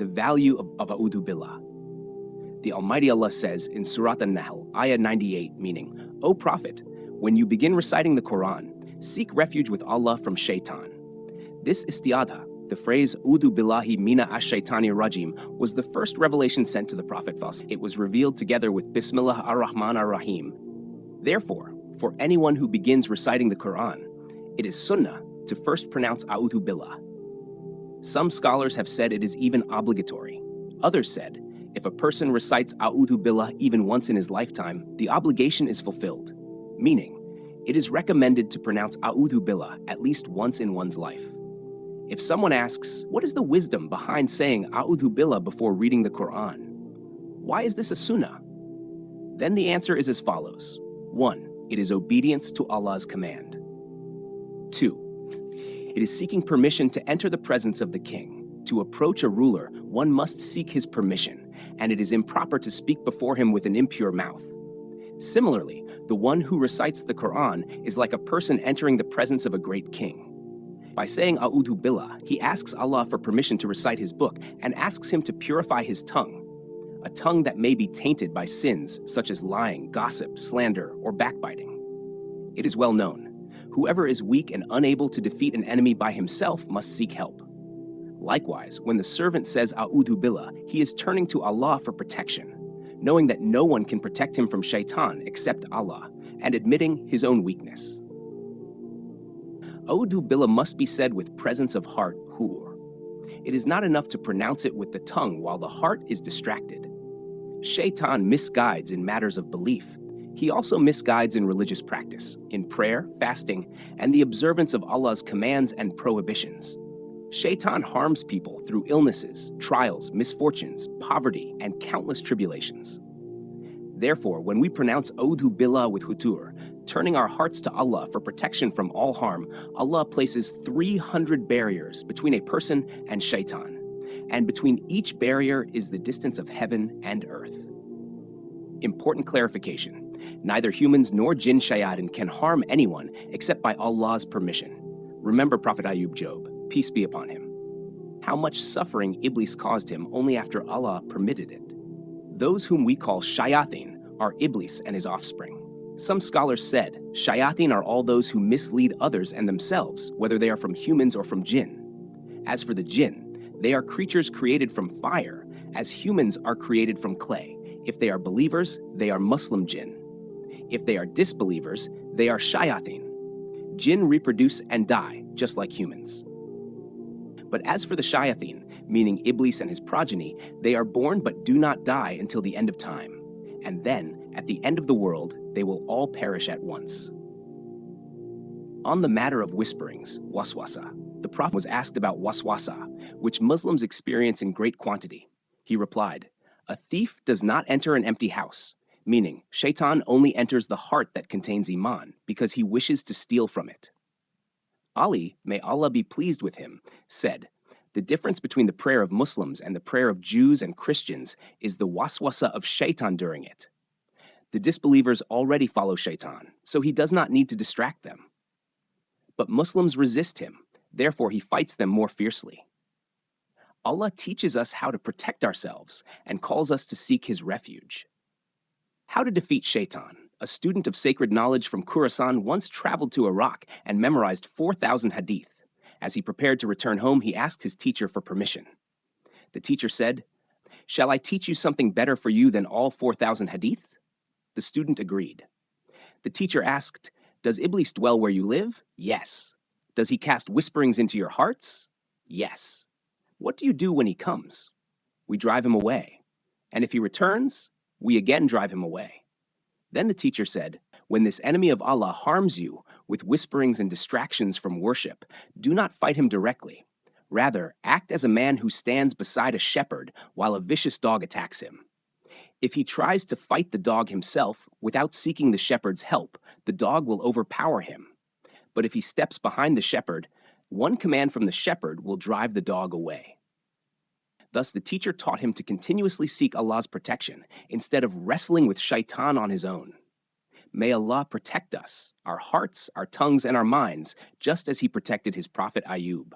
the value of Audhu Billah. The Almighty Allah says in Surah An-Nahl, Ayah 98, meaning, O Prophet, when you begin reciting the Quran, seek refuge with Allah from Shaitan. This isti'adha, the phrase Auzu Billahi mina аш-Шайтан ир-Раджим, was the first revelation sent to the Prophet. It was revealed together with Bismillah ar-Rahman ar-Rahim. Therefore, for anyone who begins reciting the Quran, it is sunnah to first pronounce Auzu Billah. Some scholars have said it is even obligatory. Others said, if a person recites Auzu Billah even once in his lifetime, the obligation is fulfilled. Meaning, it is recommended to pronounce Auzu Billah at least once in one's life. If someone asks, what is the wisdom behind saying Auzu Billah before reading the Quran? Why is this a sunnah? Then the answer is as follows. 1. It is obedience to Allah's command. 2. It is seeking permission to enter the presence of the king. To approach a ruler, one must seek his permission, and it is improper to speak before him with an impure mouth. Similarly, the one who recites the Quran is like a person entering the presence of a great king. By saying Auzu Billah, he asks Allah for permission to recite his book and asks him to purify his tongue, a tongue that may be tainted by sins such as lying, gossip, slander, or backbiting. It is well known, whoever is weak and unable to defeat an enemy by himself must seek help. Likewise, when the servant says Auzu Billah, he is turning to Allah for protection, knowing that no one can protect him from Shaitan except Allah, and admitting his own weakness. Auzu Billah must be said with presence of heart, hur. It is not enough to pronounce it with the tongue while the heart is distracted. Shaitan misguides in matters of belief. He also misguides in religious practice, in prayer, fasting, and the observance of Allah's commands and prohibitions. Shaitan harms people through illnesses, trials, misfortunes, poverty, and countless tribulations. Therefore, when we pronounce Auzu Billah with hutur, turning our hearts to Allah for protection from all harm, Allah places 300 barriers between a person and Shaitan, and between each barrier is the distance of heaven and earth. Important clarification: neither humans nor jinn shayatin can harm anyone except by Allah's permission. Remember Prophet Ayub Job, peace be upon him, how much suffering Iblis caused him only after Allah permitted it. Those whom we call shayatin are Iblis and his offspring. Some scholars said, shayatin are all those who mislead others and themselves, whether they are from humans or from jinn. As for the jinn, they are creatures created from fire, as humans are created from clay. If they are believers, they are Muslim jinn. If they are disbelievers, they are shayatin. Jinn reproduce and die, just like humans. But as for the shayatin, meaning Iblis and his progeny, they are born but do not die until the end of time. And then, at the end of the world, they will all perish at once. On the matter of whisperings, waswasa, the Prophet was asked about waswasa, which Muslims experience in great quantity. He replied, a thief does not enter an empty house, meaning Shaitan only enters the heart that contains iman because he wishes to steal from it. Ali, may Allah be pleased with him, said, the difference between the prayer of Muslims and the prayer of Jews and Christians is the waswasa of Shaitan during it. The disbelievers already follow Shaitan, so he does not need to distract them. But Muslims resist him, therefore he fights them more fiercely. Allah teaches us how to protect ourselves and calls us to seek his refuge. How to defeat Shaitan. A student of sacred knowledge from Khorasan once traveled to Iraq and memorized 4,000 hadith. As he prepared to return home, he asked his teacher for permission. The teacher said, shall I teach you something better for you than all 4,000 hadith? The student agreed. The teacher asked, does Iblis dwell where you live? Yes. Does he cast whisperings into your hearts? Yes. What do you do when he comes? We drive him away. And if he returns, we again drive him away. Then the teacher said, when this enemy of Allah harms you with whisperings and distractions from worship, do not fight him directly. Rather, act as a man who stands beside a shepherd while a vicious dog attacks him. If he tries to fight the dog himself without seeking the shepherd's help, the dog will overpower him. But if he steps behind the shepherd, one command from the shepherd will drive the dog away. Thus, the teacher taught him to continuously seek Allah's protection instead of wrestling with Shaitan on his own. May Allah protect us, our hearts, our tongues, and our minds, just as he protected his prophet Ayub.